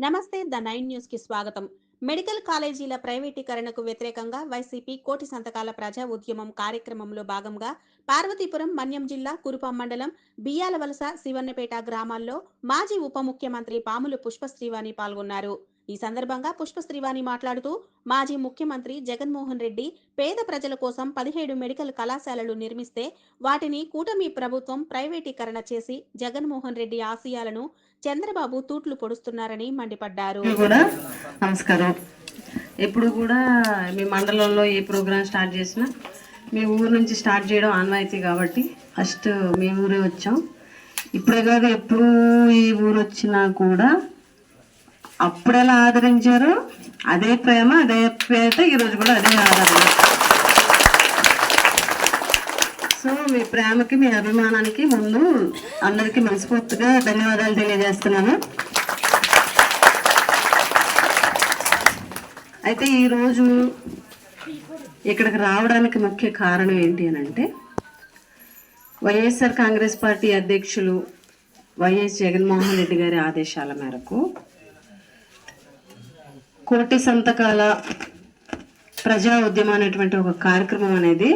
నమస్తే the 9 news కి స్వాగతం. మెడికల్ కాలేజీల ప్రైవేటీకరణకు వ్యతిరేకంగా వైసీపీ కోటి సంతకాల ప్రజా ఉద్యమం కార్యక్రమంలో భాగంగా పార్వతీపురం మన్యం జిల్లా కురుపాం మండలం బియ్యాలవలస శివన్నపేట గ్రామాల్లో మాజీ ఉప ముఖ్యమంత్రి పాముల పుష్పశ్రీవాణి పాల్గొన్నారు. ఈ సందర్భంగా పుష్పశ్రీవాణి మాట్లాడుతూ మాజీ ముఖ్యమంత్రి జగన్మోహన్ రెడ్డి పేద ప్రజల కోసం 17 మెడికల్ కళాశాలలు నిర్మిస్తే వాటిని కూటమి ప్రభుత్వం ప్రైవేటీకరణ చేసి జగన్మోహన్ రెడ్డి ఆశయాలను చంద్రబాబు తూట్లు పొడుస్తున్నారని మండిపడ్డారు. నమస్కారం. ఎప్పుడు కూడా మీ మండలంలో ఏ ప్రోగ్రామ్ స్టార్ట్ చేసినా మీ ఊరు నుంచి స్టార్ట్ చేయడం ఆనవాయితీ కాబట్టి ఫస్ట్ మీ ఊరే వచ్చాం. ఇప్పుడే కాదు ఎప్పుడు ఈ ఊరు వచ్చినా కూడా అప్పుడెలా ఆదరించారో అదే ప్రేమ అదే పేద ఈరోజు కూడా అదే ఆదరణ. సో మీ ప్రేమకి మీ అభిమానానికి ముందు అందరికీ మనస్ఫూర్తిగా ధన్యవాదాలు తెలియజేస్తున్నాను. అయితే ఈరోజు ఇక్కడికి రావడానికి ముఖ్య కారణం ఏంటి అని అంటే వైఎస్ఆర్ కాంగ్రెస్ పార్టీ అధ్యక్షులు వైఎస్ జగన్మోహన్ రెడ్డి గారి ఆదేశాల మేరకు కోటి సంతకాల ప్రజా ఉద్యమం అనేటువంటి ఒక కార్యక్రమం అనేది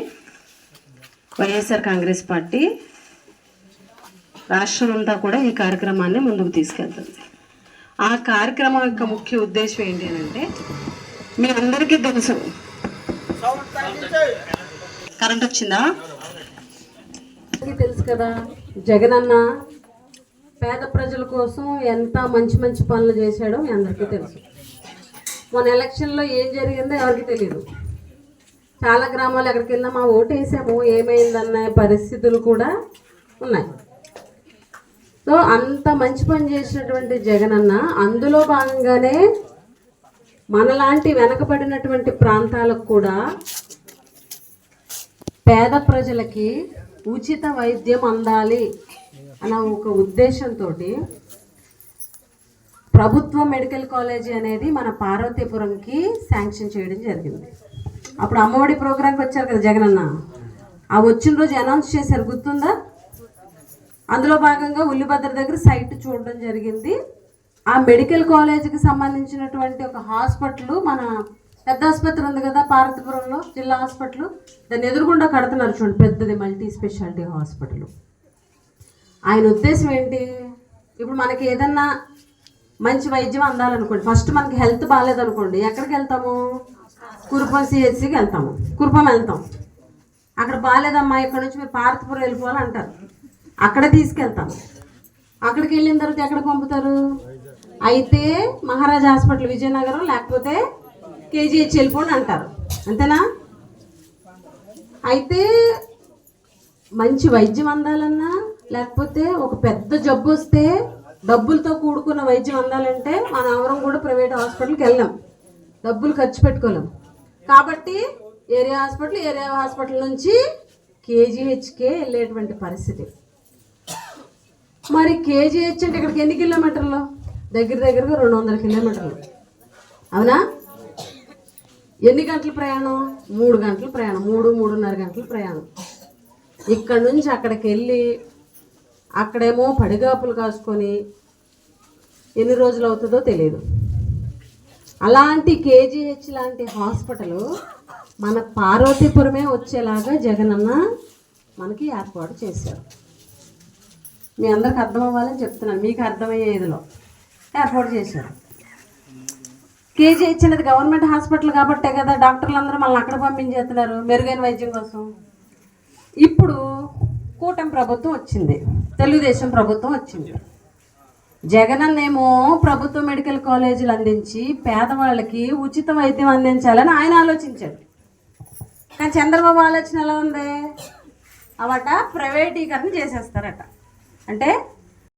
వైఎస్ఆర్ కాంగ్రెస్ పార్టీ రాష్ట్రం అంతా కూడా ఈ కార్యక్రమాన్ని ముందుకు తీసుకెళ్తుంది. ఆ కార్యక్రమం యొక్క ముఖ్య ఉద్దేశం ఏంటి అంటే మీ అందరికీ తెలుసు, కరెంట్ వచ్చిందా తెలుసు కదా, జగనన్న పేద ప్రజల కోసం ఎంత మంచి మంచి పనులు చేశాడో మీ అందరికీ తెలుసు. మన ఎలక్షన్లో ఏం జరిగిందో ఎవరికి తెలియదు. చాలా గ్రామాలు ఎక్కడికి వెళ్ళినా మా ఓటు వేసాము ఏమైందన్న పరిస్థితులు కూడా ఉన్నాయి. సో అంత మంచి పని చేసినటువంటి జగనన్న అందులో భాగంగానే మనలాంటి వెనకబడినటువంటి ప్రాంతాలకు కూడా పేద ప్రజలకి ఉచిత వైద్యం అందాలి అన్న ఒక ఉద్దేశంతో ప్రభుత్వ మెడికల్ కాలేజీ అనేది మన పార్వతీపురంకి శాంక్షన్ చేయడం జరిగింది. అప్పుడు అమ్మఒడి ప్రోగ్రాంకి వచ్చారు కదా జగనన్న, ఆ వచ్చిన రోజు అనౌన్స్ చేశారు, గుర్తుందా? అందులో భాగంగా ఉల్లిభద్ర దగ్గర సైట్ చూడడం జరిగింది. ఆ మెడికల్ కాలేజీకి సంబంధించినటువంటి ఒక హాస్పిటల్, మన పెద్ద ఆసుపత్రి ఉంది కదా పార్వతీపురంలో, జిల్లా హాస్పిటల్, దాన్ని ఎదురుగుండా కడుతున్నారు చూడండి, పెద్దది మల్టీ స్పెషాలిటీ హాస్పిటల్. ఆయన ఉద్దేశం ఏంటి? ఇప్పుడు మనకి ఏదన్నా మంచి వైద్యం అందాలనుకోండి, ఫస్ట్ మనకి హెల్త్ బాగాలేదనుకోండి, ఎక్కడికి వెళ్తాము? కురుపం సిహెచ్సికి వెళ్తాము, కురుపం వెళ్తాం. అక్కడ బాగాలేదమ్మా, ఇక్కడ నుంచి మీరు పార్వతీపురం వెళ్ళిపోవాలంటారు, అక్కడ తీసుకెళ్తాము. అక్కడికి వెళ్ళిన తర్వాత ఎక్కడికి పంపుతారు? అయితే మహారాజా హాస్పిటల్ విజయనగరం లేకపోతే కేజీహెచ్ వెళ్ళిపోండి అంటారు, అంతేనా? అయితే మంచి వైద్యం అందాలన్నా లేకపోతే ఒక పెద్ద జబ్బు వస్తే డబ్బులతో కూడుకున్న వైద్యం అందాలంటే మన ఎవరం కూడా ప్రైవేట్ హాస్పిటల్కి వెళ్ళాం, డబ్బులు ఖర్చు పెట్టుకోలేం. కాబట్టి ఏరియా హాస్పిటల్ నుంచి కేజీహెచ్కే వెళ్ళేటువంటి పరిస్థితి. మరి కేజీహెచ్ అంటే ఇక్కడికి ఎన్ని కిలోమీటర్లు? దగ్గరగా 200 కిలోమీటర్లు, అవునా? ఎన్ని గంటల ప్రయాణం? 3 గంటల ప్రయాణం, 3-3.5 గంటల ప్రయాణం. ఇక్కడ నుంచి అక్కడికి వెళ్ళి అక్కడేమో పడిగాపులు కాసుకొని ఎన్ని రోజులు అవుతుందో తెలియదు. అలాంటి కేజీహెచ్ లాంటి హాస్పిటల్ మన పార్వతీపురమే వచ్చేలాగా జగనన్న మనకి ఏర్పాటు చేశారు. మీ అందరికి అర్థం అవ్వాలని చెప్తున్నాను, మీకు అర్థమయ్యే ఇదిలో ఏర్పాటు చేశారు. కేజీహెచ్ అనేది గవర్నమెంట్ హాస్పిటల్ కాబట్టే కదా డాక్టర్లు అందరూ మనల్ని అక్కడ పంపించేస్తున్నారు మెరుగైన వైద్యం కోసం. ఇప్పుడు కూటమి ప్రభుత్వం వచ్చింది, తెలుగుదేశం ప్రభుత్వం వచ్చింది. జగనన్నేమో ప్రభుత్వ మెడికల్ కాలేజీలు అందించి పేదవాళ్ళకి ఉచిత వైద్యం అందించాలని ఆయన ఆలోచించాడు. కానీ చంద్రబాబు ఆలోచన ఎలా ఉంది? అవట ప్రైవేటీకరణ చేసేస్తారట. అంటే